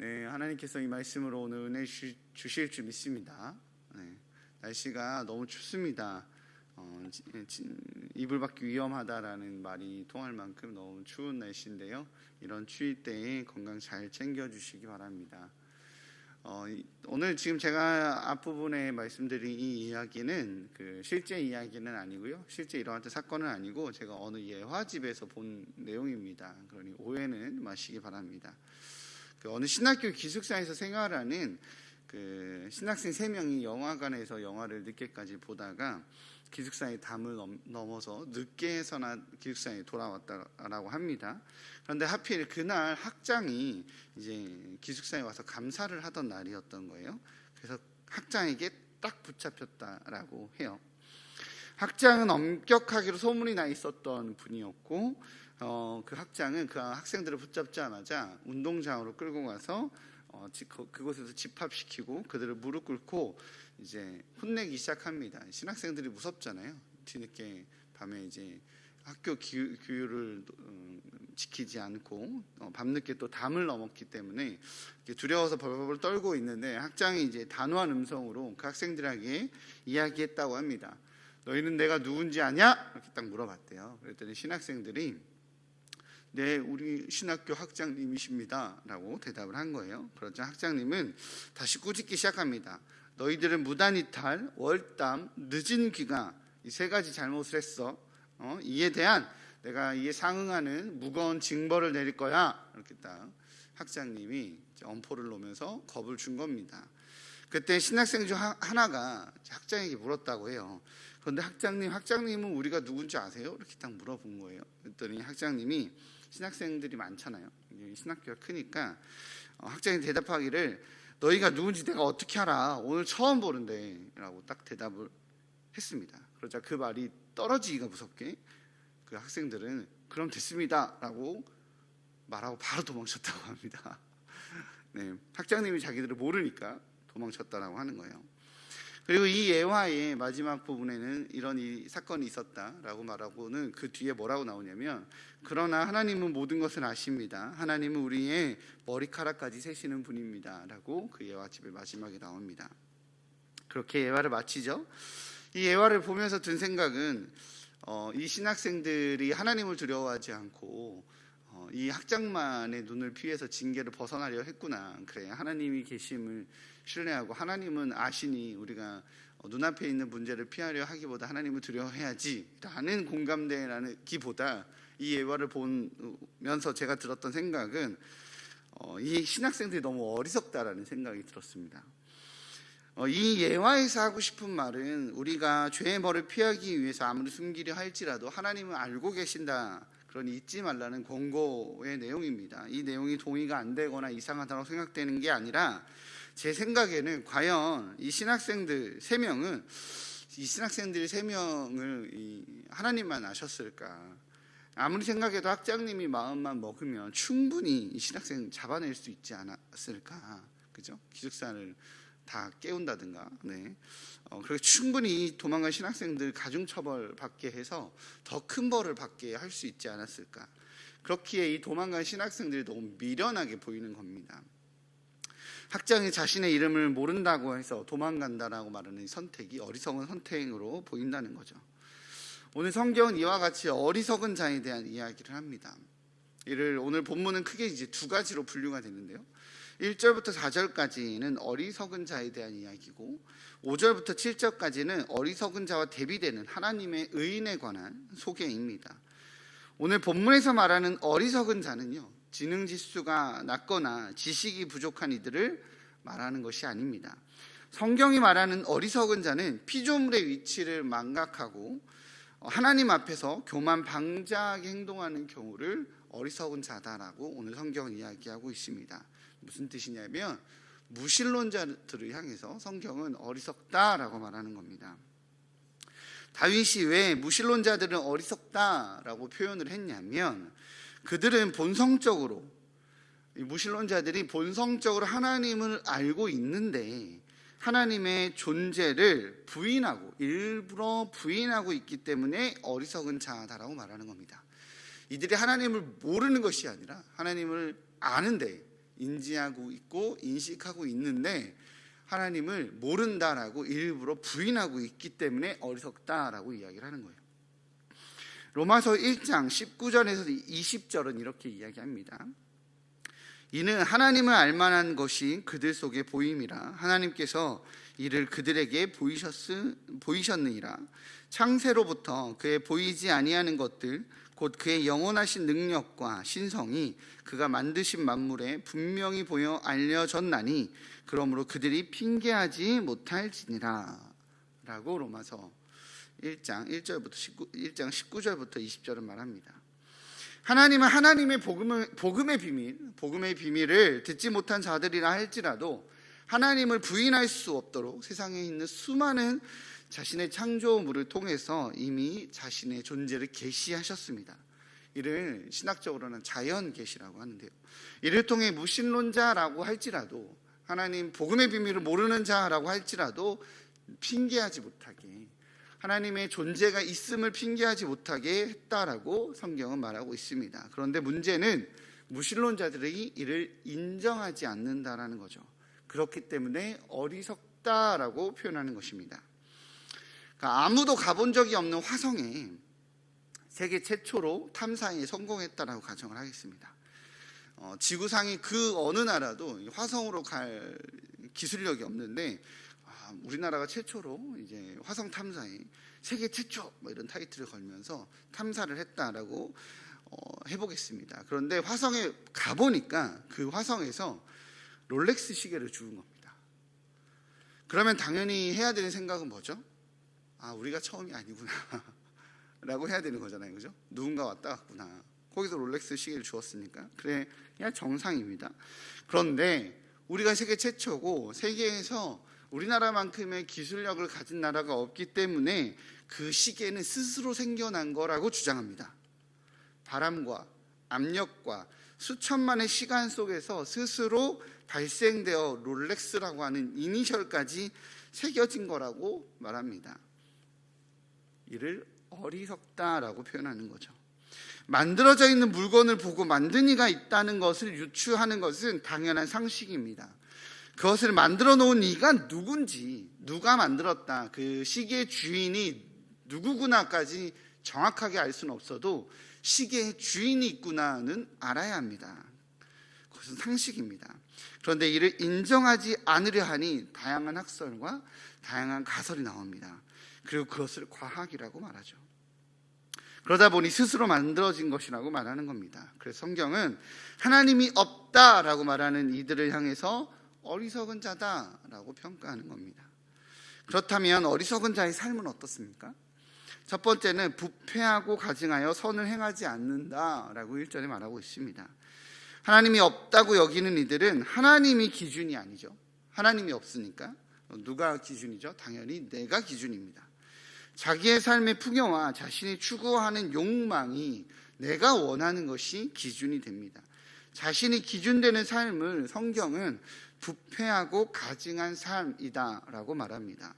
네, 하나님께서 이 말씀으로 오늘 은혜 주실 줄 믿습니다. 네, 날씨가 너무 춥습니다. 이불 밖이 위험하다라는 말이 통할 만큼 너무 추운 날씨인데요. 이런 추위 때에 건강 잘 챙겨주시기 바랍니다. 오늘 지금 제가 앞부분에 말씀드린 이 이야기는 실제 이야기는 아니고요. 실제 일어났던 사건은 아니고 제가 어느 예화집에서 본 내용입니다. 그러니 오해는 마시기 바랍니다. 어느 신학교 기숙사에서 생활하는 신학생 3명이 영화관에서 영화를 늦게까지 보다가 기숙사의 담을 넘어서 늦게서나 기숙사에 돌아왔다라고 합니다. 그런데 하필 그날 학장이 이제 기숙사에 와서 감사를 하던 날이었던 거예요. 그래서 학장에게 딱 붙잡혔다라고 해요. 학장은 엄격하기로 소문이 나 있었던 분이었고, 그 학장은 그 학생들을 붙잡자마자 운동장으로 끌고 가서 그곳에서 집합시키고 그들을 무릎 꿇고 이제 혼내기 시작합니다. 신학생들이 무섭잖아요. 뒤늦게 밤에 이제 학교 규율을 지키지 않고 밤늦게 또 담을 넘었기 때문에 두려워서 벌벌 떨고 있는데, 학장이 이제 단호한 음성으로 그 학생들에게 이야기했다고 합니다. 너희는 내가 누군지 아냐? 이렇게 딱 물어봤대요. 그랬더니 신학생들이 네, 우리 신학교 학장님이십니다 라고 대답을 한 거예요. 그러자 학장님은 다시 꾸짖기 시작합니다. 너희들은 무단이탈, 월담, 늦은 귀가 이 3가지 잘못을 했어. 이에 대한 내가 이에 상응하는 무거운 징벌을 내릴 거야. 이렇게 딱 학장님이 엄포를 놓으면서 겁을 준 겁니다. 그때 신학생 중 하나가 학장에게 물었다고 해요. 그런데 학장님은 우리가 누군지 아세요? 이렇게 딱 물어본 거예요. 그랬더니 학장님이, 신학생들이 많잖아요. 신학교가 크니까 학장이 대답하기를 너희가 누군지 내가 어떻게 알아? 오늘 처음 보는데 라고 딱 대답을 했습니다. 그러자 그 말이 떨어지기가 무섭게 그 학생들은 그럼 됐습니다 라고 말하고 바로 도망쳤다고 합니다. 네, 학장님이 자기들을 모르니까 도망쳤다라고 하는 거예요. 그리고 이 예화의 마지막 부분에는 이런 이 사건이 있었다라고 말하고는 그 뒤에 뭐라고 나오냐면, 그러나 하나님은 모든 것을 아십니다. 하나님은 우리의 머리카락까지 세시는 분입니다 라고 그 예화집의 마지막에 나옵니다. 그렇게 예화를 마치죠. 이 예화를 보면서 든 생각은 이 신학생들이 하나님을 두려워하지 않고 이 학장만의 눈을 피해서 징계를 벗어나려 했구나. 그래, 하나님이 계심을 신뢰하고 하나님은 아시니 우리가 눈앞에 있는 문제를 피하려 하기보다 하나님을 두려워해야지 라는 공감대라기보다 이 예화를 보면서 제가 들었던 생각은 이 신학생들이 너무 어리석다라는 생각이 들었습니다. 이 예화에서 하고 싶은 말은 우리가 죄의 벌을 피하기 위해서 아무리 숨기려 할지라도 하나님은 알고 계신다, 그러니 잊지 말라는 권고의 내용입니다. 이 내용이 동의가 안 되거나 이상하다고 생각되는 게 아니라, 제 생각에는 과연 이 신학생들 3명은 하나님만 아셨을까? 아무리 생각해도 학장님이 마음만 먹으면 충분히 이 신학생 잡아낼 수 있지 않았을까? 그죠? 기숙사를 다 깨운다든가, 네. 그리고 충분히 이 도망간 신학생들 가중처벌 받게 해서 더 큰 벌을 받게 할 수 있지 않았을까? 그렇기에 이 도망간 신학생들이 너무 미련하게 보이는 겁니다. 학장이 자신의 이름을 모른다고 해서 도망간다라고 말하는 선택이 어리석은 선택으로 보인다는 거죠. 오늘 성경은 이와 같이 어리석은 자에 대한 이야기를 합니다. 이를 오늘 본문은 크게 이제 2가지로 분류가 되는데요. 1절부터 4절까지는 어리석은 자에 대한 이야기고, 5절부터 7절까지는 어리석은 자와 대비되는 하나님의 의인에 관한 소개입니다. 오늘 본문에서 말하는 어리석은 자는요, 지능지수가 낮거나 지식이 부족한 이들을 말하는 것이 아닙니다. 성경이 말하는 어리석은 자는 피조물의 위치를 망각하고 하나님 앞에서 교만 방자하게 행동하는 경우를 어리석은 자다라고 오늘 성경은 이야기하고 있습니다. 무슨 뜻이냐면, 무신론자들을 향해서 성경은 어리석다라고 말하는 겁니다. 다윗이 왜 무신론자들은 어리석다라고 표현을 했냐면, 그들은 무신론자들이 본성적으로 하나님을 알고 있는데 하나님의 존재를 일부러 부인하고 있기 때문에 어리석은 자다라고 말하는 겁니다. 이들이 하나님을 모르는 것이 아니라 하나님을 아는데 인지하고 있고 인식하고 있는데 하나님을 모른다라고 일부러 부인하고 있기 때문에 어리석다라고 이야기를 하는 거예요. 로마서 1장 19절에서 20절은 이렇게 이야기합니다. 이는 하나님을 알만한 것이 그들 속에 보임이라 하나님께서 이를 그들에게 보이셨느니라. 창세로부터 그의 보이지 아니하는 것들 곧 그의 영원하신 능력과 신성이 그가 만드신 만물에 분명히 보여 알려졌나니 그러므로 그들이 핑계하지 못할지니라 라고 로마서 1장 19절부터 20절은 말합니다. 하나님은 하나님의 복음의 비밀을 듣지 못한 자들이라 할지라도 하나님을 부인할 수 없도록 세상에 있는 수많은 자신의 창조물을 통해서 이미 자신의 존재를 계시하셨습니다. 이를 신학적으로는 자연 계시라고 하는데요. 이를 통해 무신론자라고 할지라도 하나님 복음의 비밀을 모르는 자라고 할지라도 핑계하지 못하게 하나님의 존재가 있음을 핑계하지 못하게 했다라고 성경은 말하고 있습니다. 그런데 문제는 무신론자들이 이를 인정하지 않는다라는 거죠. 그렇기 때문에 어리석다라고 표현하는 것입니다. 그러니까 아무도 가본 적이 없는 화성에 세계 최초로 탐사에 성공했다라고 가정을 하겠습니다. 지구상의 그 어느 나라도 화성으로 갈 기술력이 없는데 우리나라가 최초로 이제 화성 탐사에 세계 최초 이런 타이틀을 걸면서 탐사를 했다라고 해보겠습니다. 그런데 화성에 가보니까 그 화성에서 롤렉스 시계를 주운 겁니다. 그러면 당연히 해야 되는 생각은 뭐죠? 우리가 처음이 아니구나 라고 해야 되는 거잖아요. 그죠? 누군가 왔다 갔구나. 거기서 롤렉스 시계를 주었으니까 그래, 그냥 정상입니다. 그런데 우리가 세계 최초고 세계에서 우리나라만큼의 기술력을 가진 나라가 없기 때문에 그 시계는 스스로 생겨난 거라고 주장합니다. 바람과 압력과 수천만의 시간 속에서 스스로 발생되어 롤렉스라고 하는 이니셜까지 새겨진 거라고 말합니다. 이를 어리석다라고 표현하는 거죠. 만들어져 있는 물건을 보고 만든 이가 있다는 것을 유추하는 것은 당연한 상식입니다. 그것을 만들어 놓은 이가 누군지, 누가 만들었다, 그 시계의 주인이 누구구나까지 정확하게 알 수는 없어도 시계의 주인이 있구나는 알아야 합니다. 그것은 상식입니다. 그런데 이를 인정하지 않으려 하니 다양한 학설과 다양한 가설이 나옵니다. 그리고 그것을 과학이라고 말하죠. 그러다 보니 스스로 만들어진 것이라고 말하는 겁니다. 그래서 성경은 하나님이 없다라고 말하는 이들을 향해서 어리석은 자다라고 평가하는 겁니다. 그렇다면 어리석은 자의 삶은 어떻습니까? 첫 번째는 부패하고 가증하여 선을 행하지 않는다라고 1절에 말하고 있습니다. 하나님이 없다고 여기는 이들은 하나님이 기준이 아니죠. 하나님이 없으니까 누가 기준이죠? 당연히 내가 기준입니다. 자기의 삶의 풍요와 자신이 추구하는 욕망이 내가 원하는 것이 기준이 됩니다. 자신이 기준되는 삶을 성경은 부패하고 가증한 삶이다라고 말합니다.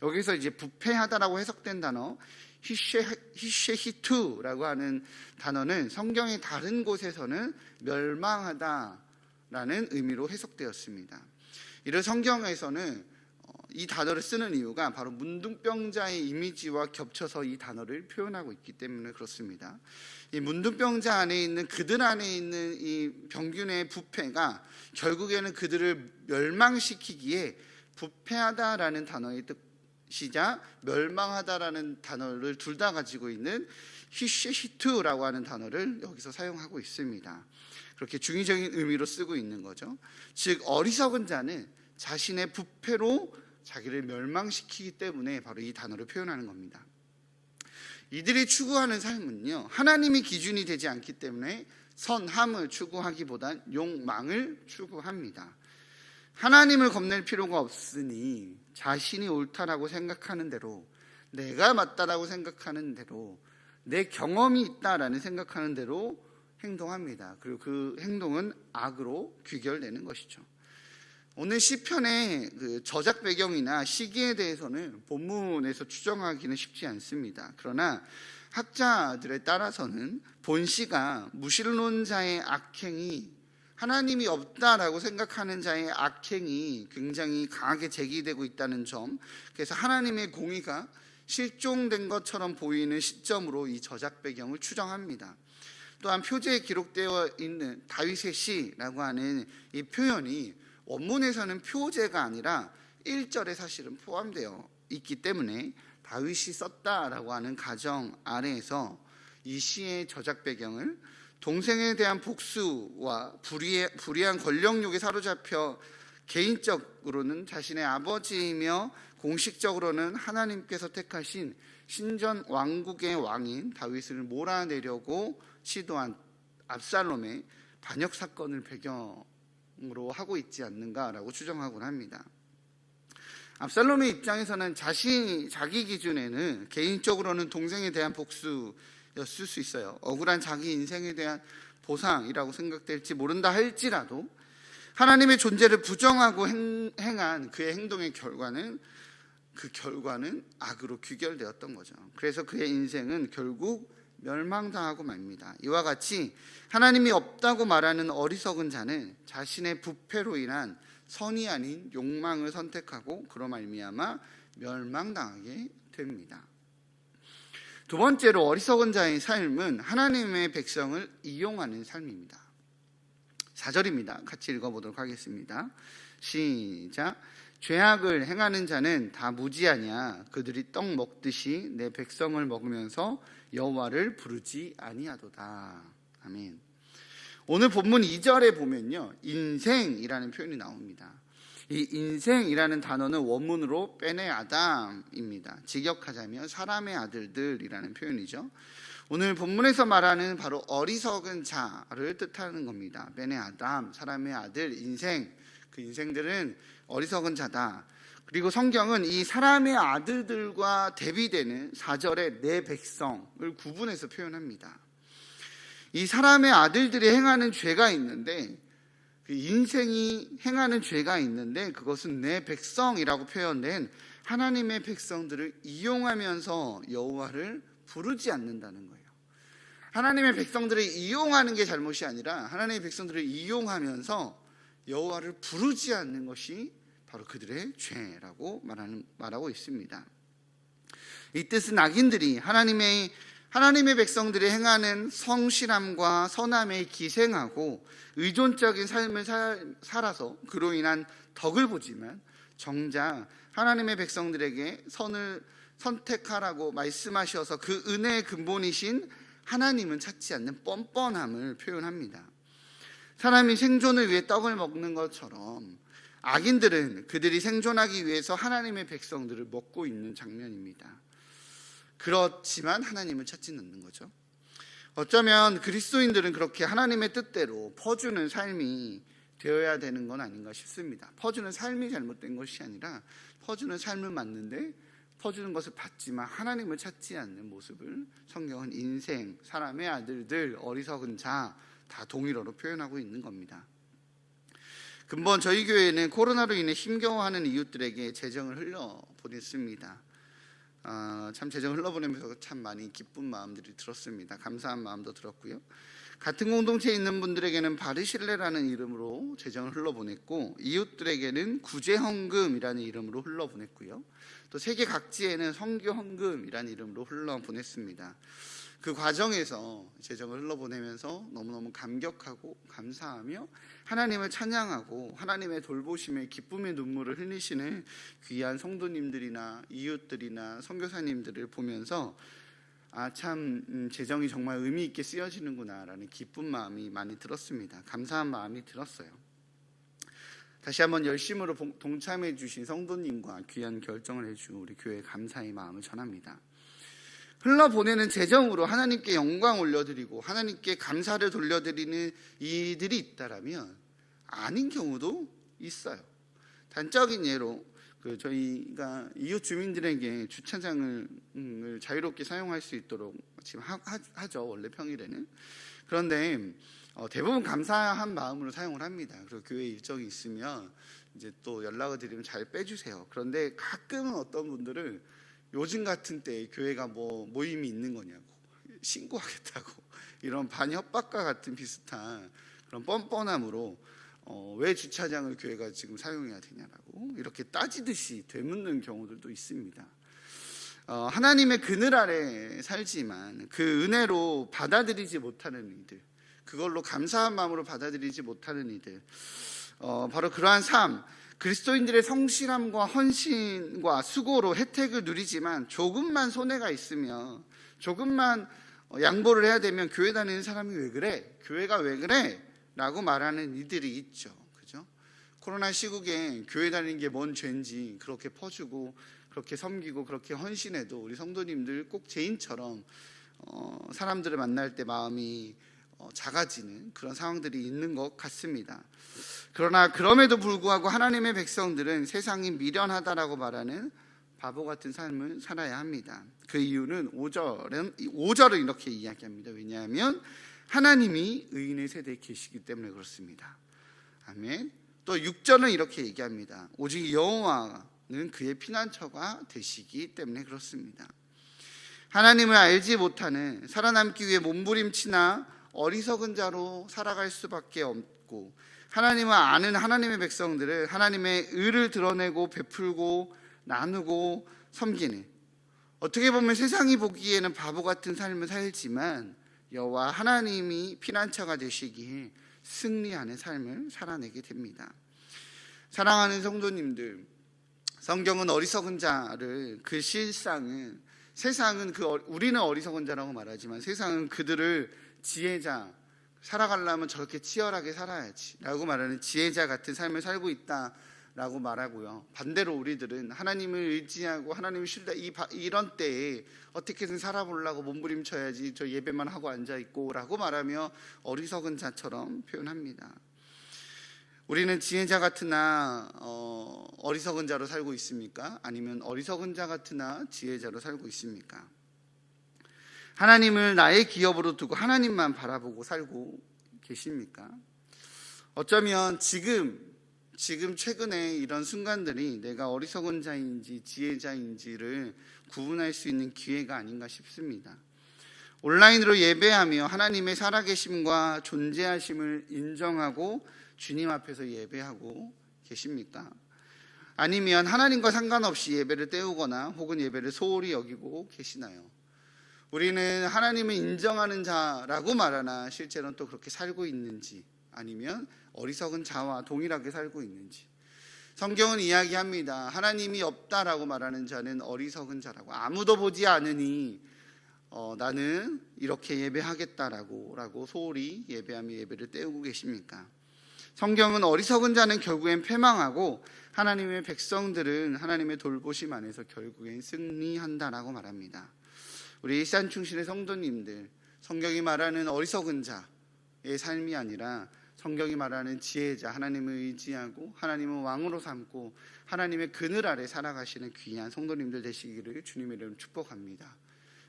여기서 이제 부패하다라고 해석된 단어 히쉐히투라고 하는 단어는 성경의 다른 곳에서는 멸망하다라는 의미로 해석되었습니다. 이를 성경에서는 이 단어를 쓰는 이유가 바로 문둥병자의 이미지와 겹쳐서 이 단어를 표현하고 있기 때문에 그렇습니다. 이 문둥병자 안에 있는 그들 안에 있는 이 병균의 부패가 결국에는 그들을 멸망시키기에 부패하다라는 단어의 뜻이자 멸망하다라는 단어를 둘 다 가지고 있는 히쉐히투라고 하는 단어를 여기서 사용하고 있습니다. 그렇게 중의적인 의미로 쓰고 있는 거죠. 즉 어리석은 자는 자신의 부패로 자기를 멸망시키기 때문에 바로 이 단어를 표현하는 겁니다. 이들이 추구하는 삶은요, 하나님이 기준이 되지 않기 때문에 선함을 추구하기보단 욕망을 추구합니다. 하나님을 겁낼 필요가 없으니 자신이 옳다라고 생각하는 대로, 내가 맞다라고 생각하는 대로, 내 경험이 있다라는 생각하는 대로 행동합니다. 그리고 그 행동은 악으로 귀결되는 것이죠. 오늘 시편의 그 저작 배경이나 시기에 대해서는 본문에서 추정하기는 쉽지 않습니다. 그러나 학자들에 따라서는 본 시가 무신론자의 악행이 하나님이 없다라고 생각하는 자의 악행이 굉장히 강하게 제기되고 있다는 점, 그래서 하나님의 공의가 실종된 것처럼 보이는 시점으로 이 저작 배경을 추정합니다. 또한 표제에 기록되어 있는 다윗의 시라고 하는 이 표현이 원문에서는 표제가 아니라 1절에 사실은 포함되어 있기 때문에 다윗이 썼다라고 하는 가정 아래에서 이 시의 저작 배경을 동생에 대한 복수와 불의한 권력욕에 사로잡혀 개인적으로는 자신의 아버지이며 공식적으로는 하나님께서 택하신 신전 왕국의 왕인 다윗을 몰아내려고 시도한 압살롬의 반역 사건을 배경으로 하고 있지 않는가라고 추정하곤 합니다. 압살롬의 입장에서는 자기 기준에는 개인적으로는 동생에 대한 복수였을 수 있어요. 억울한 자기 인생에 대한 보상이라고 생각될지 모른다 할지라도 하나님의 존재를 부정하고 행한 그의 행동의 결과는 악으로 귀결되었던 거죠. 그래서 그의 인생은 결국 멸망당하고 맙니다. 이와 같이 하나님이 없다고 말하는 어리석은 자는 자신의 부패로 인한 선이 아닌 욕망을 선택하고 그로 말미암아 멸망당하게 됩니다. 두 번째로 어리석은 자의 삶은 하나님의 백성을 이용하는 삶입니다. 4절입니다. 같이 읽어보도록 하겠습니다. 시작. 죄악을 행하는 자는 다 무지하냐. 그들이 떡 먹듯이 내 백성을 먹으면서 여호와를 부르지 아니하도다. 아멘. 오늘 본문 2절에 보면요, 인생이라는 표현이 나옵니다. 이 인생이라는 단어는 원문으로 베네 아담입니다. 직역하자면 사람의 아들들이라는 표현이죠. 오늘 본문에서 말하는 바로 어리석은 자를 뜻하는 겁니다. 베네 아담, 사람의 아들, 인생, 그 인생들은 어리석은 자다. 그리고 성경은 이 사람의 아들들과 대비되는 4절에 내 백성을 구분해서 표현합니다. 이 사람의 아들들이 행하는 죄가 있는데, 그 인생이 행하는 죄가 있는데 그것은 내 백성이라고 표현된 하나님의 백성들을 이용하면서 여호와를 부르지 않는다는 거예요. 하나님의 백성들을 이용하는 게 잘못이 아니라 하나님의 백성들을 이용하면서 여호와를 부르지 않는 것이 바로 그들의 죄라고 말하고 있습니다. 이 뜻은 악인들이 하나님의 백성들이 행하는 성실함과 선함에 기생하고 의존적인 삶을 살아서 그로 인한 덕을 보지만 정작 하나님의 백성들에게 선을 선택하라고 말씀하셔서 그 은혜의 근본이신 하나님은 찾지 않는 뻔뻔함을 표현합니다. 사람이 생존을 위해 떡을 먹는 것처럼 악인들은 그들이 생존하기 위해서 하나님의 백성들을 먹고 있는 장면입니다. 그렇지만 하나님을 찾지 않는 거죠. 어쩌면 그리스도인들은 그렇게 하나님의 뜻대로 퍼주는 삶이 되어야 되는 건 아닌가 싶습니다. 퍼주는 삶이 잘못된 것이 아니라 퍼주는 삶은 맞는데 퍼주는 것을 받지만 하나님을 찾지 않는 모습을 성경은 인생, 사람의 아들들, 어리석은 자 다 동일어로 표현하고 있는 겁니다. 근본 저희 교회는 코로나로 인해 힘겨워하는 이웃들에게 재정을 흘려보냈습니다. 참 재정을 흘러보내면서 참 많이 기쁜 마음들이 들었습니다. 감사한 마음도 들었고요. 같은 공동체에 있는 분들에게는 바르실레라는 이름으로 재정을 흘러보냈고 이웃들에게는 구제헌금이라는 이름으로 흘러보냈고요. 또 세계 각지에는 선교헌금이라는 이름으로 흘러보냈습니다. 그 과정에서 재정을 흘러보내면서 너무너무 감격하고 감사하며 하나님을 찬양하고 하나님의 돌보심에 기쁨의 눈물을 흘리시는 귀한 성도님들이나 이웃들이나 선교사님들을 보면서 참 재정이 정말 의미 있게 쓰여지는구나 라는 기쁜 마음이 많이 들었습니다. 감사한 마음이 들었어요. 다시 한번 열심으로 동참해 주신 성도님과 귀한 결정을 해준 우리 교회에 감사의 마음을 전합니다. 흘러보내는 재정으로 하나님께 영광 올려드리고 하나님께 감사를 돌려드리는 이들이 있다라면 아닌 경우도 있어요. 단적인 예로 저희가 이웃 주민들에게 주차장을 자유롭게 사용할 수 있도록 지금 하죠. 원래 평일에는. 그런데 대부분 감사한 마음으로 사용을 합니다. 그리고 교회 일정이 있으면 이제 또 연락을 드리면 잘 빼주세요. 그런데 가끔은 어떤 분들은 요즘 같은 때에 교회가 모임이 있는 거냐고 신고하겠다고 이런 반협박과 같은 비슷한 그런 뻔뻔함으로 왜 주차장을 교회가 지금 사용해야 되냐라고 이렇게 따지듯이 되묻는 경우들도 있습니다. 하나님의 그늘 아래 살지만 그 은혜로 받아들이지 못하는 이들, 그걸로 감사한 마음으로 받아들이지 못하는 이들, 바로 그러한 삶, 그리스도인들의 성실함과 헌신과 수고로 혜택을 누리지만 조금만 손해가 있으면, 조금만 양보를 해야 되면 교회 다니는 사람이 왜 그래? 교회가 왜 그래? 라고 말하는 이들이 있죠. 그죠? 코로나 시국에 교회 다니는 게 뭔 죄인지 그렇게 퍼주고 그렇게 섬기고 그렇게 헌신해도 우리 성도님들 꼭 죄인처럼 사람들을 만날 때 마음이 작아지는 그런 상황들이 있는 것 같습니다. 그러나 그럼에도 불구하고 하나님의 백성들은 세상이 미련하다라고 말하는 바보 같은 삶을 살아야 합니다. 그 이유는 5절은 이렇게 이야기합니다. 왜냐하면 하나님이 의인의 세대에 계시기 때문에 그렇습니다. 아멘. 또 6절은 이렇게 얘기합니다. 오직 여호와는 그의 피난처가 되시기 때문에 그렇습니다. 하나님을 알지 못하는, 살아남기 위해 몸부림치나 어리석은 자로 살아갈 수밖에 없고, 하나님을 아는 하나님의 백성들을 하나님의 의를 드러내고 베풀고 나누고 섬기는, 어떻게 보면 세상이 보기에는 바보 같은 삶을 살지만 여호와 하나님이 피난처가 되시기에 승리하는 삶을 살아내게 됩니다. 사랑하는 성도님들, 성경은 어리석은 자를, 그 실상은, 세상은 우리는 어리석은 자라고 말하지만 세상은 그들을 지혜자, 살아가려면 저렇게 치열하게 살아야지 라고 말하는 지혜자 같은 삶을 살고 있다라고 말하고요. 반대로 우리들은 하나님을 의지하고 하나님을 신뢰, 이런 때에 어떻게든 살아보려고 몸부림쳐야지, 저 예배만 하고 앉아있고 라고 말하며 어리석은 자처럼 표현합니다. 우리는 지혜자 같으나 어리석은 자로 살고 있습니까? 아니면 어리석은 자 같으나 지혜자로 살고 있습니까? 하나님을 나의 기업으로 두고 하나님만 바라보고 살고 계십니까? 어쩌면 지금 최근에 이런 순간들이 내가 어리석은 자인지 지혜자인지를 구분할 수 있는 기회가 아닌가 싶습니다. 온라인으로 예배하며 하나님의 살아계심과 존재하심을 인정하고 주님 앞에서 예배하고 계십니까? 아니면 하나님과 상관없이 예배를 때우거나 혹은 예배를 소홀히 여기고 계시나요? 우리는 하나님을 인정하는 자라고 말하나 실제로는 또 그렇게 살고 있는지, 아니면 어리석은 자와 동일하게 살고 있는지. 성경은 이야기합니다. 하나님이 없다라고 말하는 자는 어리석은 자라고, 아무도 보지 않으니 나는 이렇게 예배하겠다라고 소홀히 예배하며 예배를 때우고 계십니까? 성경은 어리석은 자는 결국엔 패망하고 하나님의 백성들은 하나님의 돌보심 안에서 결국엔 승리한다라고 말합니다. 우리 일산충신의 성도님들, 성경이 말하는 어리석은 자의 삶이 아니라 성경이 말하는 지혜자, 하나님을 의지하고 하나님을 왕으로 삼고 하나님의 그늘 아래 살아가시는 귀한 성도님들 되시기를 주님의 이름으로 축복합니다.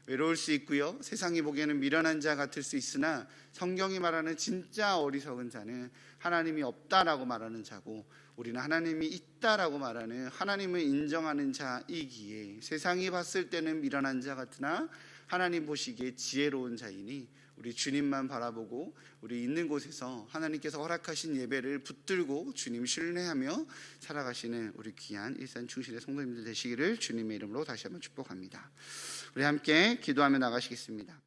외로울 수 있고요, 세상이 보기에는 미련한 자 같을 수 있으나 성경이 말하는 진짜 어리석은 자는 하나님이 없다라고 말하는 자고, 우리는 하나님이 있다라고 말하는 하나님을 인정하는 자이기에 세상이 봤을 때는 미련한 자 같으나 하나님 보시기에 지혜로운 자이니 우리 주님만 바라보고 우리 있는 곳에서 하나님께서 허락하신 예배를 붙들고 주님 신뢰하며 살아가시는 우리 귀한 일산충신의 성도님들 되시기를 주님의 이름으로 다시 한번 축복합니다. 우리 함께 기도하며 나가시겠습니다.